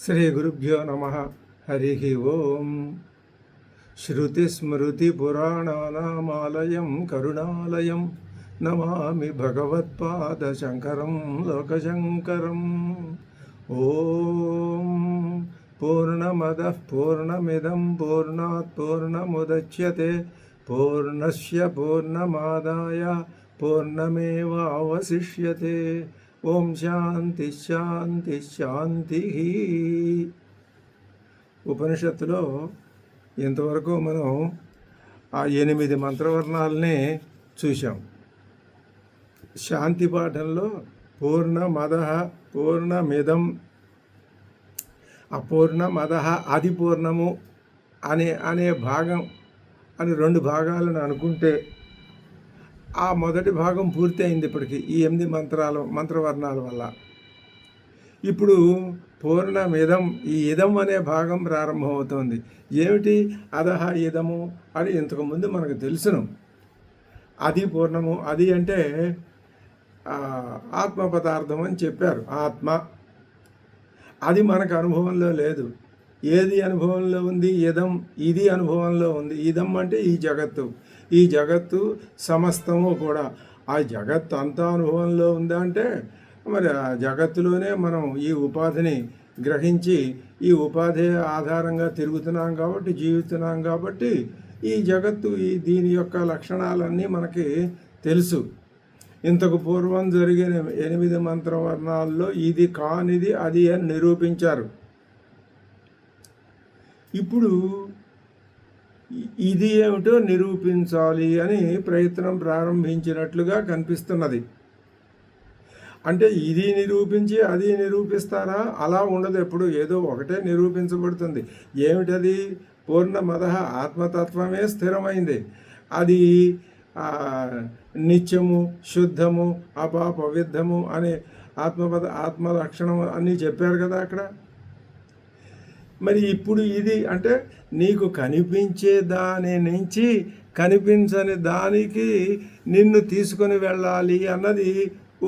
శ్రీ గురుభ్యో నమ. హరి ఓం. శృతిస్మృతిపురాణానామాలయం కరుణాలయం నమామి భగవత్పాదశంకరం లోకశంకరం. ఓం పూర్ణమదః పూర్ణమిదం పూర్ణాత్ పూర్ణముదచ్యతే పూర్ణస్య పూర్ణమాదాయ పూర్ణమేవావశిష్యతే. ఓం శాంతి శాంతి శాంతి. ఉపనిషత్తులో ఇంతవరకు మనం ఆ 8 మంత్రవర్ణాలని చూసాం. శాంతి పాఠంలో పూర్ణమదః పూర్ణమిదం అపూర్ణమదః అది పూర్ణము అనే భాగం అని 2 భాగాలను అనుకుంటే ఆ మొదటి భాగం పూర్తి అయింది. ఇప్పటికి ఈ 8 మంత్రవర్ణాల వల్ల ఇప్పుడు పూర్ణమిదం, ఈ ఇదం అనే భాగం ప్రారంభమవుతోంది. ఏమిటి అదహ ఇదము అని ఇంతకుముందు మనకు తెలుసును. అది పూర్ణము, అది అంటే ఆత్మ పదార్థం అని చెప్పారు. ఆత్మ అది మనకు అనుభవంలో లేదు. ఏది అనుభవంలో ఉంది? ఇదం, ఇది అనుభవంలో ఉంది. ఇదం అంటే ఈ జగత్తు, ఈ జగత్తు సమస్తము కూడా. ఆ జగత్తు అంతా అనుభవంలో ఉందా అంటే మరి ఆ జగత్తులోనే మనం ఈ ఉపాధిని గ్రహించి ఈ ఉపాధి ఆధారంగా తిరుగుతున్నాం కాబట్టి, జీవిస్తున్నాం కాబట్టి ఈ జగత్తు దీని యొక్క లక్షణాలన్నీ మనకి తెలుసు. ఇంతకు పూర్వం జరిగిన 8 మంత్రవర్ణాల్లో ఇది కానిది అది అని నిరూపించారు. ఇప్పుడు ఇది ఏమిటో నిరూపించాలి అని ప్రయత్నం ప్రారంభించినట్లుగా కనిపిస్తున్నది. అంటే ఇది నిరూపించి అది నిరూపిస్తారా? అలా ఉండదు. ఎప్పుడు ఏదో ఒకటే నిరూపించబడుతుంది. ఏమిటది? పూర్ణమదః ఆత్మతత్వమే స్థిరమైంది. అది నిత్యము, శుద్ధము, అపాపవిద్ధము అనే ఆత్మ లక్షణం అన్నీ చెప్పారు కదా అక్కడ. మరి ఇప్పుడు ఇది అంటే నీకు కనిపించే దాని నుంచి కనిపించని దానికి నిన్ను తీసుకొని వెళ్ళాలి అన్నది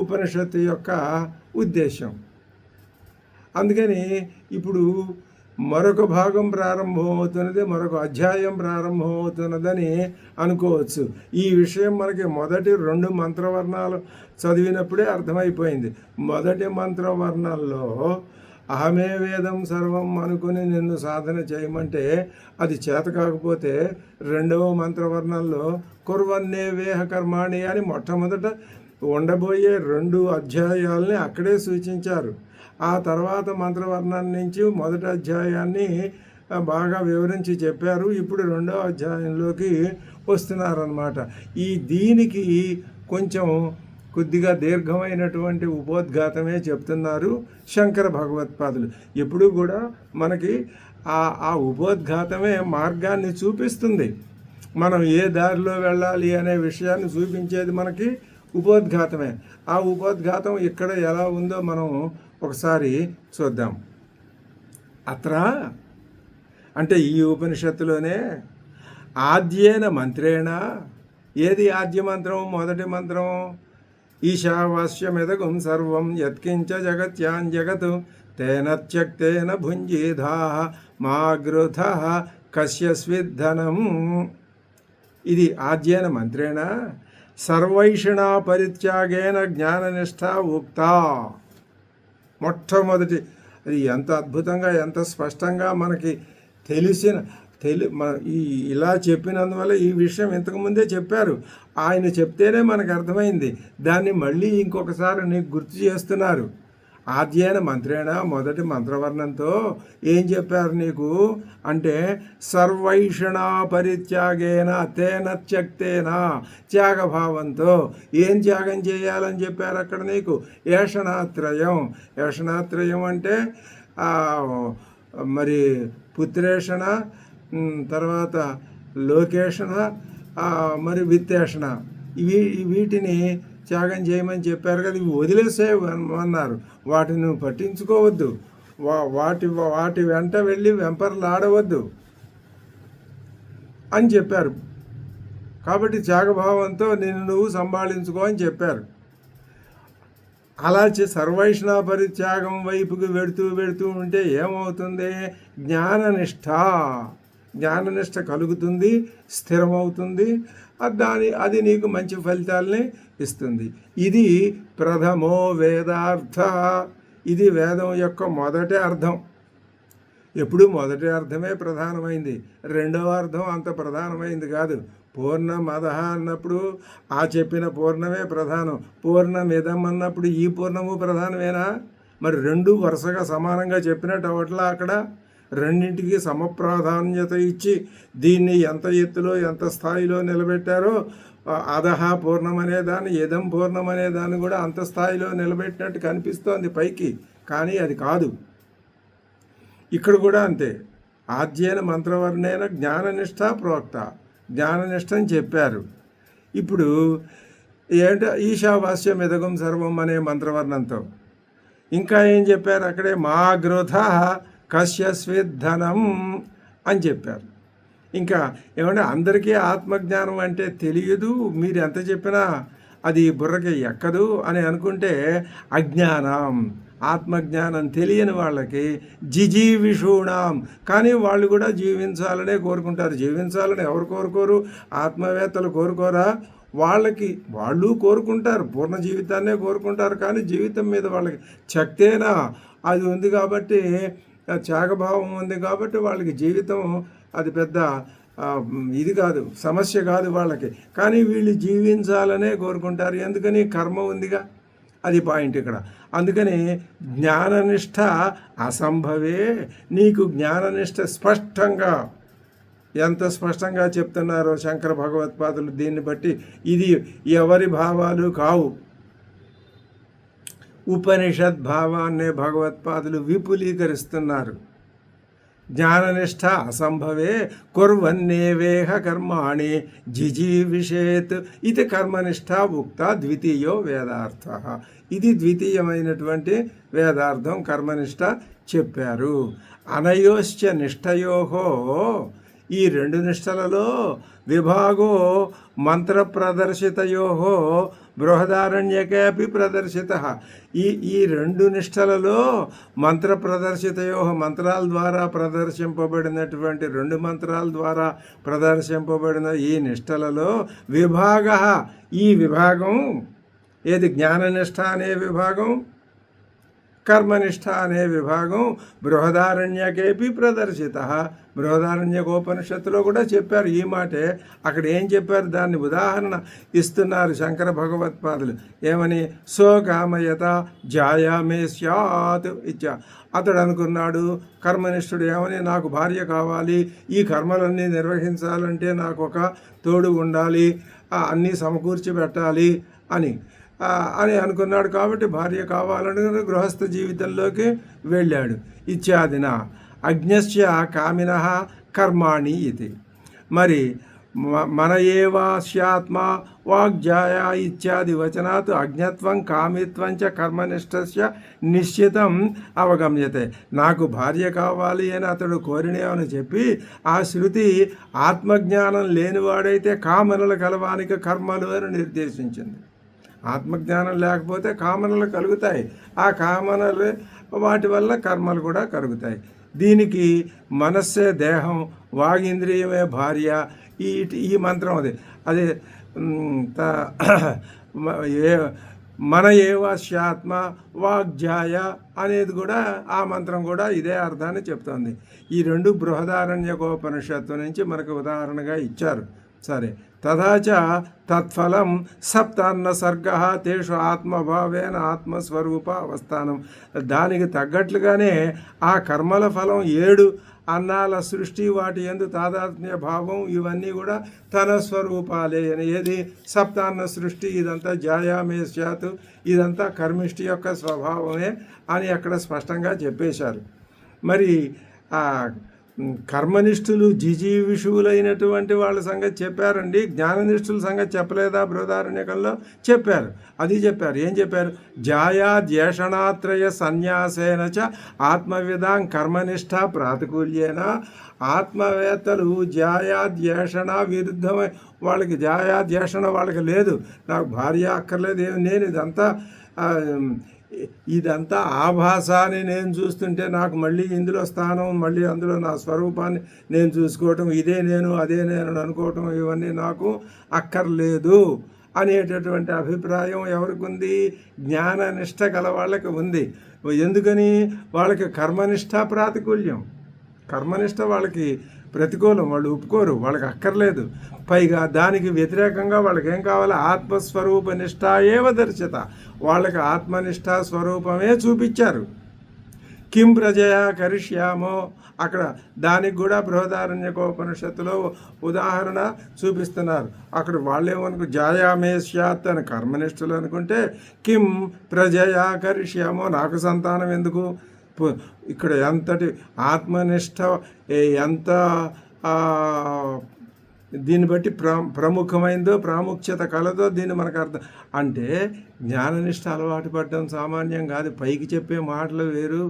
ఉపనిషత్తు యొక్క ఉద్దేశం. అందుకని ఇప్పుడు మరొక భాగం ప్రారంభమవుతున్నది, మరొక అధ్యాయం ప్రారంభమవుతున్నదని అనుకోవచ్చు. ఈ విషయం మనకి మొదటి 2 మంత్రవర్ణాలు చదివినప్పుడే అర్థమైపోయింది. మొదటి మంత్రవర్ణంలో అహమే వేదం సర్వం అనుకుని నిన్ను సాధన చేయమంటే అది చేత కాకపోతే 2వ మంత్రవర్ణంలో కుర్వన్నే వేహ కర్మాణి అని మొట్టమొదట ఉండబోయే 2 అధ్యాయాలని అక్కడే సూచించారు. ఆ తర్వాత మంత్రవర్ణం నుంచి మొదటి అధ్యాయాన్ని బాగా వివరించి చెప్పారు. ఇప్పుడు 2వ అధ్యాయంలోకి వస్తున్నారన్నమాట. దీనికి కొంచెం కొద్దిగా దీర్ఘమైనటువంటి ఉపోద్ఘాతమే చెప్తున్నారు శంకర భగవత్పాదులు. ఎప్పుడూ కూడా మనకి ఆ ఉపోద్ఘాతమే మార్గాన్ని చూపిస్తుంది. మనం ఏ దారిలో వెళ్ళాలి అనే విషయాన్ని చూపించేది మనకి ఉపోద్ఘాతమే. ఆ ఉపోద్ఘాతం ఇక్కడ ఎలా ఉందో మనం ఒకసారి చూద్దాం. అత్ర అంటే ఈ ఉపనిషత్తులోనే ఆద్యేన మంత్రేణ, ఏది ఆద్య మంత్రం? మొదటి మంత్రం ఈశావాస్యమిదగుం సర్వం యత్కించ జగత్యాన్ జగత్ తేన త్యక్తేన భుంజీధా మాగృధ కశ్యస్విద్ధనం. ఇది ఆద్యేన మంత్రేణ సర్వైషిణా పరిత్యాగేన జ్ఞాననిష్ట ఉక్త. మొట్టమొదటి అది ఎంత అద్భుతంగా, ఎంత స్పష్టంగా మనకి ఇలా చెప్పినందువల్ల ఈ విషయం ఇంతకుముందే చెప్పారు. ఆయన చెప్తేనే మనకు అర్థమైంది. దాన్ని మళ్ళీ ఇంకొకసారి నీకు గుర్తు చేస్తున్నారు. ఆద్యేన మంత్రేణ మొదటి మంత్రవర్ణంతో ఏం చెప్పారు నీకు అంటే సర్వైషణా పరిత్యాగేన తేన త్యక్తేన, త్యాగభావంతో ఏం త్యాగం చేయాలని చెప్పారు అక్కడ నీకు? ఏషణాత్రయం. ఏషణాత్రయం అంటే మరి పుత్రేషణ, తర్వాత లోకేషణ, మరి విత్తేషణ, వీటిని త్యాగం చేయమని చెప్పారు కదా. ఇవి వదిలేసేయమన్నారు. వాటిని పట్టించుకోవద్దు, వాటి వెంట వెళ్ళి వెంపర్లాడవద్దు అని చెప్పారు. కాబట్టి త్యాగభావంతో నిన్ను నువ్వు సంభాళించుకో అని చెప్పారు. అలా సర్వైష్ణవ పరిత్యాగం వైపుకి వెడుతూ ఉంటే ఏమవుతుంది? జ్ఞాననిష్ట కలుగుతుంది, స్థిరమవుతుంది. అది నీకు మంచి ఫలితాలని ఇస్తుంది. ఇది ప్రథమో వేదార్థ. ఇది వేదం యొక్క మొదటి అర్థం. ఎప్పుడు మొదటి అర్థమే ప్రధానమైంది, రెండవ అర్థం అంత ప్రధానమైంది కాదు. పూర్ణమద అన్నప్పుడు ఆ చెప్పిన పూర్ణమే ప్రధానం. పూర్ణమిదం అన్నప్పుడు ఈ పూర్ణము ప్రధానమేనా? మరి రెండు వరుసగా సమానంగా చెప్పినట్టు అవట్లా అక్కడ రెండింటికి సమప్రాధాన్యత ఇచ్చి దీన్ని ఎంత ఎత్తులో ఎంత స్థాయిలో నిలబెట్టారో అదహ పూర్ణం అనే దాన్ని, ఇదం పూర్ణం అనే దాన్ని కూడా అంత స్థాయిలో నిలబెట్టినట్టు కనిపిస్తోంది పైకి, కానీ అది కాదు. ఇక్కడ కూడా అంతే. ఆద్యేన మంత్రవర్ణేన జ్ఞాననిష్ట ప్రోక్త. జ్ఞాననిష్ట అని చెప్పారు. ఇప్పుడు ఈశావాస్యం ఇదగం సర్వం అనే మంత్రవర్ణంతో ఇంకా ఏం చెప్పారు? అక్కడే మా గృధ కస్య స్విద్ధనం అని చెప్పారు. ఇంకా ఏమంటే అందరికీ ఆత్మజ్ఞానం అంటే తెలియదు, మీరు ఎంత చెప్పినా అది బుర్రకి ఎక్కదు అని అనుకుంటే అజ్ఞానం. ఆత్మజ్ఞానం తెలియని వాళ్ళకి జిజీవిషూణం. కానీ వాళ్ళు కూడా జీవించాలనే కోరుకుంటారు. జీవించాలని ఎవరు కోరుకోరు? ఆత్మవేత్తలు కోరుకోరా? వాళ్ళు కోరుకుంటారు, పూర్ణ జీవితాన్నే కోరుకుంటారు. కానీ జీవితం మీద వాళ్ళకి శక్తేనా అది ఉంది కాబట్టి, త్యాగభావం ఉంది కాబట్టి వాళ్ళకి జీవితం అది పెద్ద ఇది కాదు, సమస్య కాదు వాళ్ళకి. కానీ వీళ్ళు జీవించాలనే కోరుకుంటారు. ఎందుకని? కర్మ ఉందిగా, అది పాయింట్ ఇక్కడ. అందుకని జ్ఞాననిష్ట అసంభవే. నీకు జ్ఞాననిష్ట స్పష్టంగా, ఎంత స్పష్టంగా చెప్తున్నారో శంకర భగవత్పాదులు దీన్ని బట్టి ఇది ఎవరి భావాలు కావు. ఉపనిషద్ భావాన్నే భగవత్పాదులు విపులీకరిస్తున్నారు. జ్ఞాననిష్ట అసంభవే కుర్వన్నేవేహ కర్మాణి జిజీవిషేత్ ఇది కర్మనిష్ట ఉక్త ద్వితీయో వేదార్థ. ఇది ద్వితీయమైనటువంటి వేదార్థం, కర్మనిష్ట చెప్పారు. అనయోశ్చ నిష్టయోహో, ఈ రెండు నిష్టలలో విభాగో మంత్ర ప్రదర్శితయోహో బృహదారణ్యకేపి ప్రదర్శిత. ఈ రెండు నిష్టలలో మంత్ర ప్రదర్శితయో, మంత్రాల ద్వారా ప్రదర్శింపబడినటువంటి రెండు మంత్రాల ద్వారా ప్రదర్శింపబడిన ఈ నిష్టలలో విభాగ, ఈ విభాగం ఏది? జ్ఞాననిష్ట అనే విభాగం, కర్మనిష్ట అనే విభాగం బృహదారణ్యకేపి ప్రదర్శిత. బృహదారణ్యకోపనిషత్తులో కూడా చెప్పారు ఈ మాటే. అక్కడ ఏం చెప్పారు? దాన్ని ఉదాహరణ ఇస్తున్నారు శంకర భగవత్పాదులు. ఏమని? సోకామయత జాయామే స్యాత్ ఇచ్చా. అతడు అనుకున్నాడు, కర్మనిష్ఠుడు, ఏమని? నాకు భార్య కావాలి, ఈ కర్మలన్నీ నిర్వహించాలంటే నాకు ఒక తోడు ఉండాలి, అన్నీ సమకూర్చి పెట్టాలి అని అనుకున్నాడు. కాబట్టి భార్య కావాలని గృహస్థ జీవితంలోకి వెళ్ళాడు. ఇత్యాదిన అజ్ఞస్య కామినః కర్మాణి ఇది. మరి మన ఏవాస్యాత్మ వాగ్జాయ ఇత్యాది వచనాత్ అజ్ఞత్వం కామిత్వం చ కర్మనిష్టస్య నిశ్చితం అవగమ్యతే. నాకు భార్య కావాలి అని అతడు కోరినేమని చెప్పి ఆ శృతి ఆత్మజ్ఞానం లేనివాడైతే కామనలు కలవానికి కర్మలు అని నిర్దేశించింది. ఆత్మజ్ఞానం లేకపోతే కామనలు కలుగుతాయి, ఆ కామనలు వాటి వల్ల కర్మలు కూడా కలుగుతాయి. దీనికి మనస్సే దేహం, వాగింద్రియమే భార్య. ఈ మంత్రం అది మన ఏవాస్యాత్మ వాగ్జాయ అనేది కూడా, ఆ మంత్రం కూడా ఇదే అర్థాన్ని చెప్తోంది. ఈ రెండు బృహదారణ్యకోపనిషత్తు నుంచి మనకు ఉదాహరణగా ఇచ్చారు. సరే, తథాచ తత్ఫలం సప్తాన్న సర్గ తేషు ఆత్మభావేన ఆత్మస్వరూప అవస్థానం. దానికి తగ్గట్లుగానే ఆ కర్మల ఫలం 7 అన్నాల సృష్టి, వాటి యందు తాదాత్మ్య భావం, ఇవన్నీ కూడా తన స్వరూపాలే. ఏది? సప్తాన్న సృష్టి, ఇదంతా జాయామే స్యాత్, ఇదంతా కర్మిష్టి యొక్క స్వభావమే అని అక్కడ స్పష్టంగా చెప్పేశారు. మరి ఆ కర్మనిష్ఠులు జిజీవిషువులైనటువంటి వాళ్ళ సంగతి చెప్పారండి. జ్ఞాననిష్ఠుల సంగతి చెప్పలేదా? బృహదారణ్యకంలో చెప్పారు. అది చెప్పారు. ఏం చెప్పారు? జాయాద్యేషణాత్రయ సన్యాసేన చ ఆత్మవిదాం కర్మనిష్ట ప్రాతికూల్యేన. ఆత్మవేత్తలు జాయాద్యేషణ విరుద్ధమై, వాళ్ళకి జాయాద్యేషణ వాళ్ళకి లేదు, నాకు భార్య అక్కర్లేదు, నేను ఇదంతా ఇదంతా ఆభాసాన్ని నేను చూస్తుంటే నాకు మళ్ళీ ఇందులో స్థానం, మళ్ళీ అందులో నా స్వరూపాన్ని నేను చూసుకోవటం, ఇదే నేను అదే నేను అనుకోవటం, ఇవన్నీ నాకు అక్కర్లేదు అనేటటువంటి అభిప్రాయం ఎవరికి ఉంది? జ్ఞాననిష్ట గల వాళ్ళకి ఉంది. ఎందుకని? వాళ్ళకి కర్మనిష్ట ప్రాతికూల్యం. కర్మనిష్ట వాళ్ళకి ప్రతికూలం, వాళ్ళు ఒప్పుకోరు, వాళ్ళకి అక్కర్లేదు. పైగా దానికి వ్యతిరేకంగా వాళ్ళకి ఏం కావాలి? ఆత్మస్వరూప నిష్ట ఏవ దర్శత. వాళ్ళకి ఆత్మనిష్ట స్వరూపమే చూపించారు. కిం ప్రజయా కరిష్యామో, అక్కడ దానికి కూడా బృహదారణ్యకోపనిషత్తులో ఉదాహరణ చూపిస్తున్నారు. అక్కడ వాళ్ళేమనుకు జాయామే స్యాత్ అని కర్మనిష్ఠులు అనుకుంటే, కిం ప్రజయా కరిష్యామో, నాకు సంతానం ఎందుకు? ఇక్కడ ఎంతటి ఆత్మనిష్ట ఎంత దీన్ని బట్టి ప్రముఖమైందో, ప్రాముఖ్యత కలదో దీన్ని మనకు అర్థం. అంటే జ్ఞాననిష్ట అలవాటు పడడం సామాన్యం కాదు. పైకి చెప్పే మాటలు వేరు,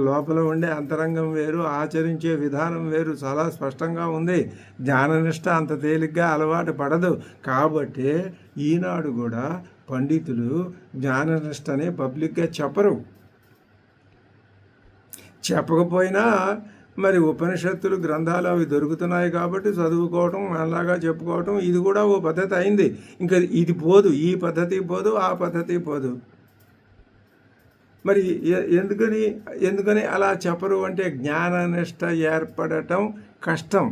లోపల ఉండే అంతరంగం వేరు, ఆచరించే విధానం వేరు. చాలా స్పష్టంగా ఉంది. జ్ఞాననిష్ట అంత తేలిగ్గా అలవాటు పడదు. కాబట్టి ఈనాడు కూడా పండితులు జ్ఞాననిష్టని పబ్లిక్గా చెప్పరు. చెప్పకపోయినా మరి ఉపనిషత్తులు గ్రంథాలు అవి దొరుకుతున్నాయి కాబట్టి చదువుకోవటం, అలాగా చెప్పుకోవటం, ఇది కూడా ఓ పద్ధతి అయింది. ఇంకా ఇది పోదు, ఈ పద్ధతి పోదు, ఆ పద్ధతి పోదు. మరి ఎందుకని అలా చెప్పరు అంటే జ్ఞాననిష్ట ఏర్పడటం కష్టం.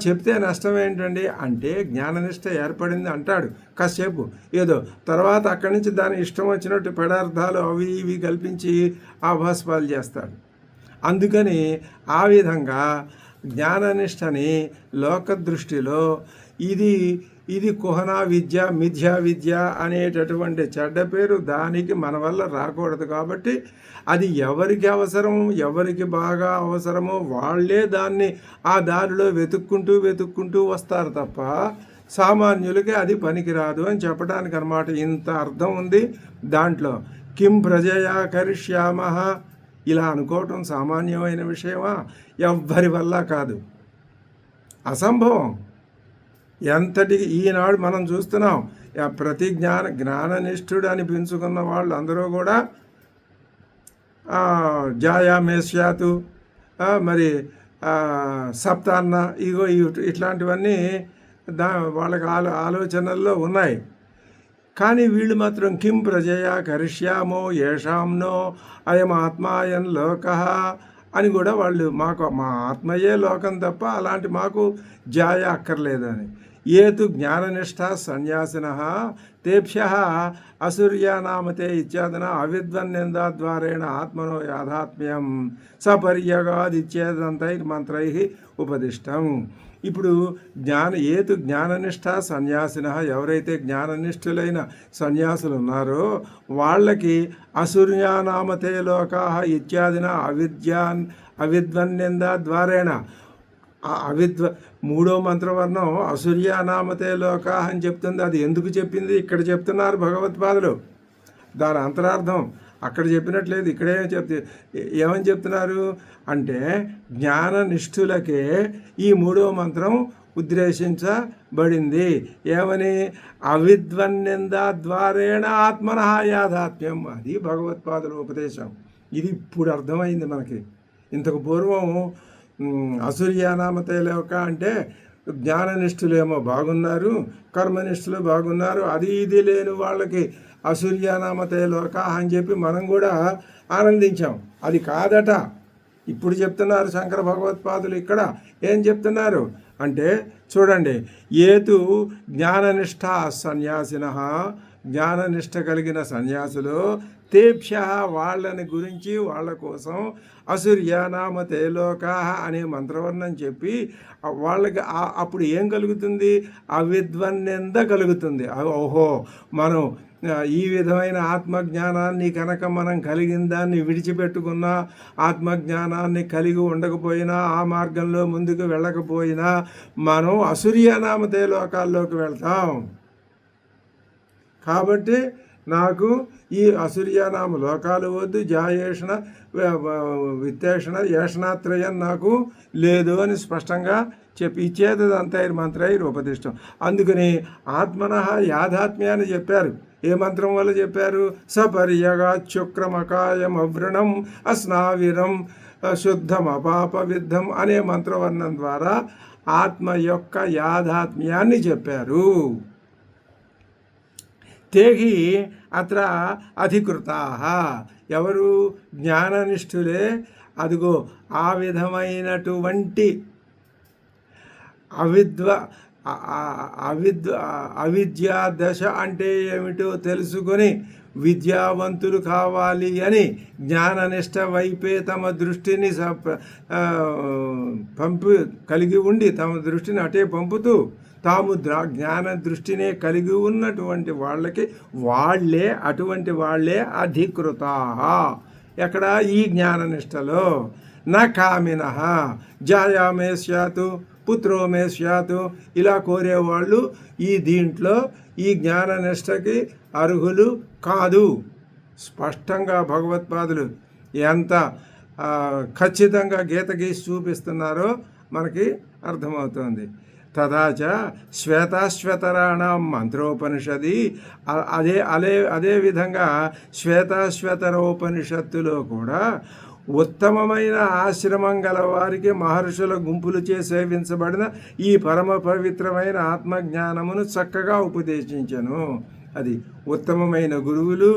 చెప్తే నష్టం ఏంటండి అంటే, జ్ఞాననిష్ట ఏర్పడింది అంటాడు కాసేపు ఏదో, తర్వాత అక్కడి నుంచి దాని ఇష్టం వచ్చినట్టు పదార్థాలు అవి ఇవి కల్పించి ఆభాస్పాలు చేస్తాడు. అందుకని ఆ విధంగా జ్ఞాననిష్టని లోక దృష్టిలో ఇది కుహనా విద్య, మిథ్యా విద్య అనేటటువంటి చెడ్డ పేరు దానికి మన వల్ల రాకూడదు. కాబట్టి అది ఎవరికి అవసరం, ఎవరికి బాగా అవసరమో వాళ్ళే దాన్ని ఆ దారిలో వెతుక్కుంటూ వస్తారు తప్ప సామాన్యులకి అది పనికిరాదు అని చెప్పడానికి అన్నమాట. ఇంత అర్థం ఉంది దాంట్లో. కిం ప్రజయా కరిష్యామః ఇలా అనుకోవటం సామాన్యమైన విషయమా? ఎవ్వరి వల్ల కాదు, అసంభవం. ఎంతటికి ఈనాడు మనం చూస్తున్నాం, ప్రతి జ్ఞాననిష్ఠుడు అని పెంచుకున్న వాళ్ళు అందరూ కూడా జాయామేష్యాతు, మరి సప్తాన్న, ఇగో ఇట్లాంటివన్నీ వాళ్ళకి ఆలోచనల్లో ఉన్నాయి. కానీ వీళ్ళు మాత్రం కిం ప్రజయా కరిష్యామో యేషాంనో అయం ఆత్మాయం లోక అని కూడా వాళ్ళు, మా ఆత్మయే లోకం తప్ప అలాంటి మాకు జాయ అక్కర్లేదని. ఏతు జ్ఞాననిష్ఠ సన్యాసినః తేభ్యః అసూర్యానామతే ఇత్యాదన అవిద్వన్నిందాద్వారేణ ఆత్మనో యాథాత్మ్యం సపర్యగాదిచ్చేదంతై మంత్రైః ఉపదిష్టం. ఇప్పుడు ఏతు జ్ఞాననిష్ట సన్యాసినః, ఎవరైతే జ్ఞాననిష్ఠులైన సన్యాసులు ఉన్నారో వాళ్ళకి అసూర్యానామతే లోకాః ఇత్యాదిన అవిద్వన్నిందాద్వారేణ, మూడో మంత్రవర్ణం అసూర్యానామతే లోకాః అని చెప్తుంది. అది ఎందుకు చెప్పింది ఇక్కడ చెప్తున్నారు భగవత్పాదులు. దాని అంతరార్థం అక్కడ చెప్పినట్లేదు, ఇక్కడే ఏమని చెప్తున్నారు అంటే, జ్ఞాననిష్ఠులకే ఈ మూడో మంత్రం ఉద్దేశించబడింది. ఏమని? అవిద్వన్నిందాద్వారేణ ఆత్మనః యాథాత్మ్యం. అది భగవత్పాదుల ఉపదేశం. ఇది ఇప్పుడు అర్థమైంది మనకి. ఇంతకు పూర్వం అసూర్యానామతే లోక అంటే జ్ఞాననిష్ఠులేమో బాగున్నారు, కర్మనిష్ఠులు బాగున్నారు, అది ఇది లేని వాళ్ళకి అసూర్యానామతే లోక అని చెప్పి మనం కూడా ఆనందించాం. అది కాదట. ఇప్పుడు చెప్తున్నారు శంకర భగవత్పాదులు. ఇక్కడ ఏం చెప్తున్నారు అంటే చూడండి, ఏతు జ్ఞాననిష్ట సన్యాసినః, జ్ఞాననిష్ట కలిగిన సన్యాసులు, తేభ్య వాళ్ళని గురించి వాళ్ళ కోసం అసూర్యానామతే లోకాః అనే మంత్రవర్ణం చెప్పి వాళ్ళకి అప్పుడు ఏం కలుగుతుంది? అవిద్వన్నింద కలుగుతుంది. ఓహో, మనం ఈ విధమైన ఆత్మజ్ఞానాన్ని కనుక మనం కలిగిన దాన్ని విడిచిపెట్టుకున్నా, ఆత్మజ్ఞానాన్ని కలిగి ఉండకపోయినా, ఆ మార్గంలో ముందుకు వెళ్ళకపోయినా మనం అసూర్యానామతే లోకాల్లోకి వెళ్తాం. కాబట్టి నాకు ఈ అసూర్యనామ లోకాలు వద్దు, జాయేషణ విత్తేషణ ఏషణాత్రయం నాకు లేదు అని స్పష్టంగా చెప్పి ఇచ్చేదంతైర్మంత్రైర్ ఉపదిష్టం. అందుకని ఆత్మనః యాథాత్మ్యాన్ని చెప్పారు. ఏ మంత్రం వల్ల చెప్పారు? సపర్యగా చుక్రమకాయం అవ్రణం అస్నావిరం శుద్ధం అపాప విద్ధం అనే మంత్రవర్ణం ద్వారా ఆత్మ యొక్క యాథాత్మ్యాన్ని చెప్పారు. తేహి అత్ర అధికృతాః, ఎవరు? జ్ఞాననిష్ఠులే. అదిగో ఆ విధమైనటువంటి అవిద్యా దశ అంటే ఏమిటో తెలుసుకొని విద్యావంతులు కావాలి అని జ్ఞాననిష్ట వైపే తమ దృష్టిని కలిగి ఉండి తమ దృష్టిని అటే పంపుతూ తాము జ్ఞాన దృష్టినే కలిగి ఉన్నటువంటి అటువంటి వాళ్ళే అధికృతాః. ఎక్కడ? ఈ జ్ఞాననిష్టలో. నా కామినః జాయామే స్యాతు పుత్రో మే స్యాతు, ఇలా కోరేవాళ్ళు దీంట్లో ఈ జ్ఞాననిష్టకి అర్హులు కాదు. స్పష్టంగా భగవత్పాదులు ఎంత ఖచ్చితంగా గీత గీసి చూపిస్తున్నారో మనకి అర్థమవుతుంది. తదాచ శ్వేతాశ్వతరాణం మంత్రోపనిషది, అదే విధంగా శ్వేతాశ్వతరోపనిషత్తులో కూడా ఉత్తమమైన ఆశ్రమం గల వారికి మహర్షుల గుంపులచే సేవించబడిన ఈ పరమ పవిత్రమైన ఆత్మజ్ఞానమును చక్కగా ఉపదేశించను. అది ఉత్తమమైన గురువులు,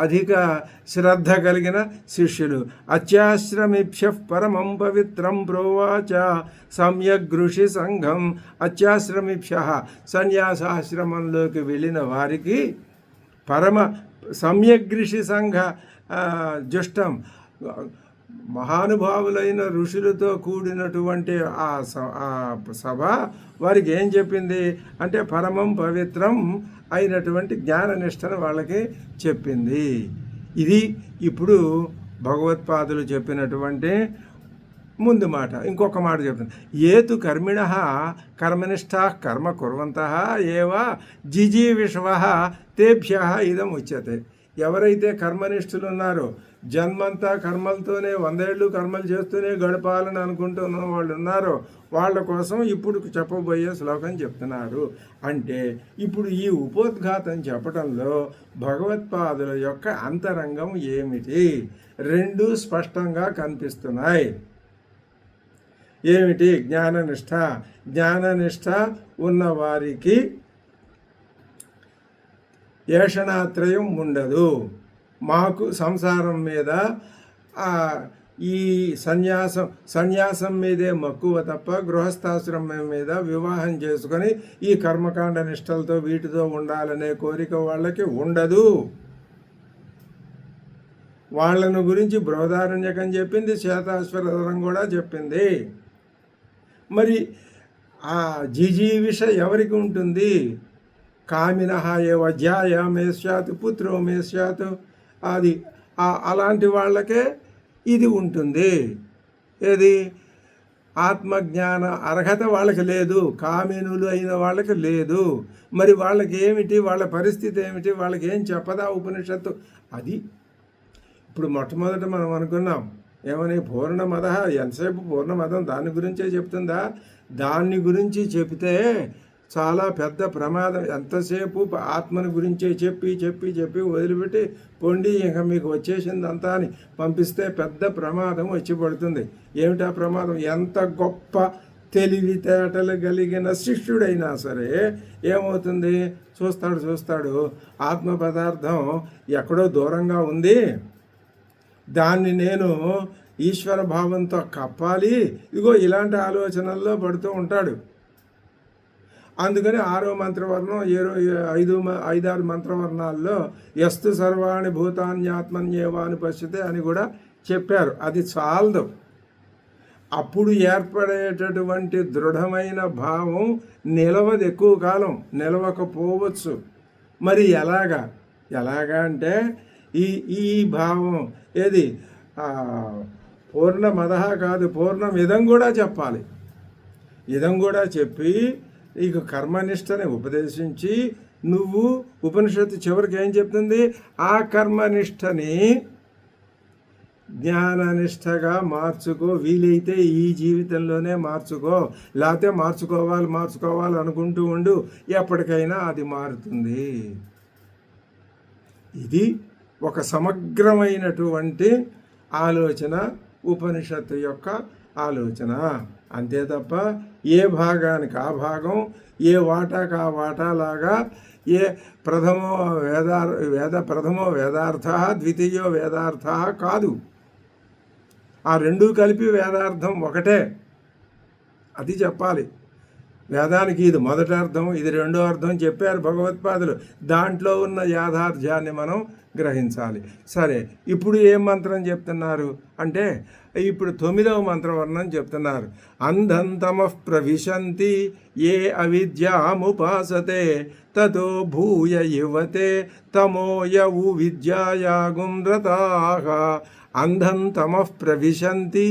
అధిక శ్రద్ధ కలిగిన శిష్యులు. అత్యాశ్రమిభ్య పరమం పవిత్రం ప్రోవాచ సమ్యగ్ ఋషి సంఘం. అత్యాశ్రమిభ్య సన్యాసాశ్రమంలోకి వెళ్ళిన వారికి పరమ సమ్యగ్ ఋషి సంఘ జుష్టం, మహానుభావులైన ఋషులతో కూడినటువంటి ఆ సభ వారికి ఏం చెప్పింది అంటే పరమం పవిత్రం అయినటువంటి జ్ఞాననిష్టను వాళ్ళకి చెప్పింది. ఇది ఇప్పుడు భగవత్పాదులు చెప్పినటువంటి ముందు మాట. ఇంకొక మాట చెప్తుంది. ఏతు కర్మిణః కర్మనిష్ఠాః కర్మ కుర్వంతః ఏవ జిజీవిషవః తేభ్యః ఇదం ఉచ్యతే. ఎవరైతే కర్మనిష్ఠులు ఉన్నారో, జన్మంతా కర్మలతోనే 100 ఏళ్ళు కర్మలు చేస్తూనే గడపాలని అనుకుంటున్న వాళ్ళు ఉన్నారో వాళ్ళ కోసం ఇప్పుడు చెప్పబోయే శ్లోకం చెప్తున్నారు. అంటే ఇప్పుడు ఈ ఉపోద్ఘాతం చెప్పడంలో భగవత్పాదుల యొక్క అంతరంగం ఏమిటి? రెండు స్పష్టంగా కనిపిస్తున్నాయి. ఏమిటి? జ్ఞాననిష్ట. జ్ఞాననిష్ట ఉన్నవారికి ఏషణాత్రయం ఉండదు. మాకు సంసారం మీద ఈ సన్యాసం మీదే మక్కువ తప్ప గృహస్థాశ్రమం మీద వివాహం చేసుకొని ఈ కర్మకాండ నిష్టలతో వీటితో ఉండాలనే కోరిక వాళ్ళకి ఉండదు. వాళ్ళను గురించి బృహదారణ్యకం చెప్పింది, శ్వేతాశ్వరం కూడా చెప్పింది. మరి ఆ జిజీవిష ఎవరికి ఉంటుంది? కామినః ఏవ జ్యాయ మే స్యాత్ పుత్రో మే స్యాత్, అది అలాంటి వాళ్ళకే ఇది ఉంటుంది. ఏది? ఆత్మజ్ఞాన అర్హత వాళ్ళకి లేదు, కామినులు అయిన వాళ్ళకి లేదు. మరి వాళ్ళకి ఏమిటి? వాళ్ళ పరిస్థితి ఏమిటి? వాళ్ళకి ఏం చెప్పదా ఉపనిషత్తు? అది ఇప్పుడు మొట్టమొదట మనం అనుకున్నాం ఏమని? పూర్ణమద. ఎంతసేపు పూర్ణమదం దాని గురించే చెప్తుందా? దాన్ని గురించి చెప్తే చాలా పెద్ద ప్రమాదం. ఎంతసేపు ఆత్మని గురించే చెప్పి చెప్పి చెప్పి వదిలిపెట్టి పొండి ఇంకా మీకు వచ్చేసిందంతా అని పంపిస్తే పెద్ద ప్రమాదం వచ్చి పడుతుంది. ఏమిటా ప్రమాదం? ఎంత గొప్ప తెలివితేటలు కలిగిన శిష్యుడైనా సరే ఏమవుతుంది? చూస్తాడు ఆత్మ పదార్థం ఎక్కడో దూరంగా ఉంది, దాన్ని నేను ఈశ్వర భావంతో కప్పాలి, ఇదిగో ఇలాంటి ఆలోచనల్లో పడుతూ ఉంటాడు. అందుకని 6వ మంత్రవర్ణం 5-6 మంత్రవర్ణాల్లో యస్తు సర్వాణి భూతాన్యాత్మన్యేవాని పశ్యతే అని కూడా చెప్పారు. అది చాలదు. అప్పుడు ఏర్పడేటటువంటి దృఢమైన భావం నిలవదు, ఎక్కువ కాలం నిలవకపోవచ్చు. మరి ఎలాగా అంటే ఈ భావం ఏది? పూర్ణమదః కాదు, పూర్ణమిదం కూడా చెప్పాలి. ఇదం కూడా చెప్పి ఇక కర్మనిష్టని ఉపదేశించి నువ్వు ఉపనిషత్తు చివరికి ఏం చెప్తుంది? ఆ కర్మనిష్టని జ్ఞాననిష్టగా మార్చుకో, వీలైతే ఈ జీవితంలోనే మార్చుకో, లేకపోతే మార్చుకోవాలి అనుకుంటూ ఉండు, ఎప్పటికైనా అది మారుతుంది. ఇది ఒక సమగ్రమైనటువంటి ఆలోచన, ఉపనిషత్తు యొక్క ఆలోచన. అంతే తప్ప ఏ భాగానికి ఆ భాగం, ఏ వాటాకు ఆ వాటాలాగా, ఏ ప్రథమో వేదార్థ ద్వితీయో వేదార్థ కాదు. ఆ రెండూ కలిపి వేదార్థం ఒకటే, అది చెప్పాలి. వేదానికి ఇది మొదటి అర్థం, ఇది రెండో అర్థం చెప్పారు భగవత్పాదులు. దాంట్లో ఉన్న యాథార్థ్యాన్ని మనం గ్రహించాలి. సరే, ఇప్పుడు ఏం మంత్రం చెప్తున్నారు అంటే, ఇప్పుడు 9వ మంత్రవర్ణం చెప్తున్నారు. అంధం తమః ప్రవిశంతి ఏ అవిద్యాముపాసతే తతో భూయ యువతే తమో యౌ విద్యాయాగుం రతాః. అంధం తమః ప్రవిశంతి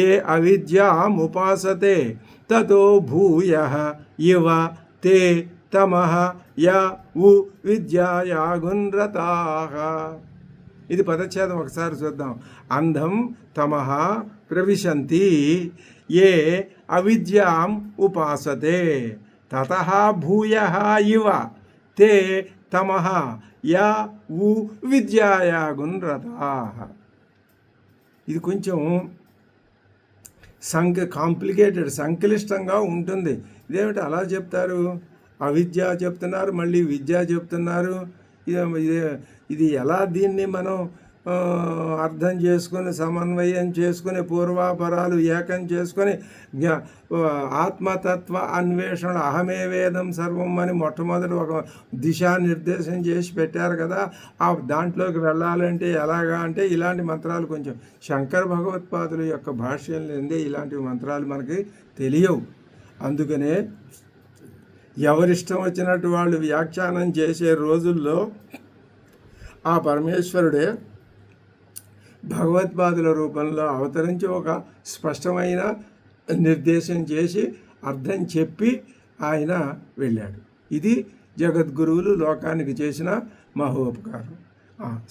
ఏ అవిద్యాముపాసతే తతో భూయః ఇవ తే తమః యా ఉ విద్యాయాగుం రతాః. ఇది పదచ్ఛేదం ఒకసారి చూద్దాం. అంధం తమః ప్రవిశంతి ఏ అవిద్యాం ఉపాసతే తతః భూయః ఇవ తే తమః యా ఉ విద్యాయాగుం రతాః. ఇది కొంచెం కాంప్లికేటెడ్, సంక్లిష్టంగా ఉంటుంది. ఇదేమిటి అలా చెప్తారు? అవిద్య చెప్తున్నారు, మళ్ళీ విద్య చెప్తున్నారు. ఇది ఎలా దీన్ని మనం అర్థం చేసుకొని, సమన్వయం చేసుకొని, పూర్వాపరాలు ఏకం చేసుకొని ఆత్మతత్వ అన్వేషణ, అహమే వేదం సర్వం అని మొట్టమొదటి ఒక దిశానిర్దేశం చేసి పెట్టారు కదా. ఆ దాంట్లోకి వెళ్ళాలంటే ఎలాగా అంటే, ఇలాంటి మంత్రాలు కొంచెం శంకర భగవత్పాదుల యొక్క భాష్యంలో ఇలాంటి మంత్రాలు మనకి తెలియవు. అందుకనే ఎవరిష్టం వచ్చినట్టు వాళ్ళు వ్యాఖ్యానం చేసే రోజుల్లో ఆ పరమేశ్వరుడే భగవత్పాదుల రూపంలో అవతరించి ఒక స్పష్టమైన నిర్దేశం చేసి అర్థం చెప్పి ఆయన వెళ్ళాడు. ఇది జగద్గురువులు లోకానికి చేసిన మహోపకారం.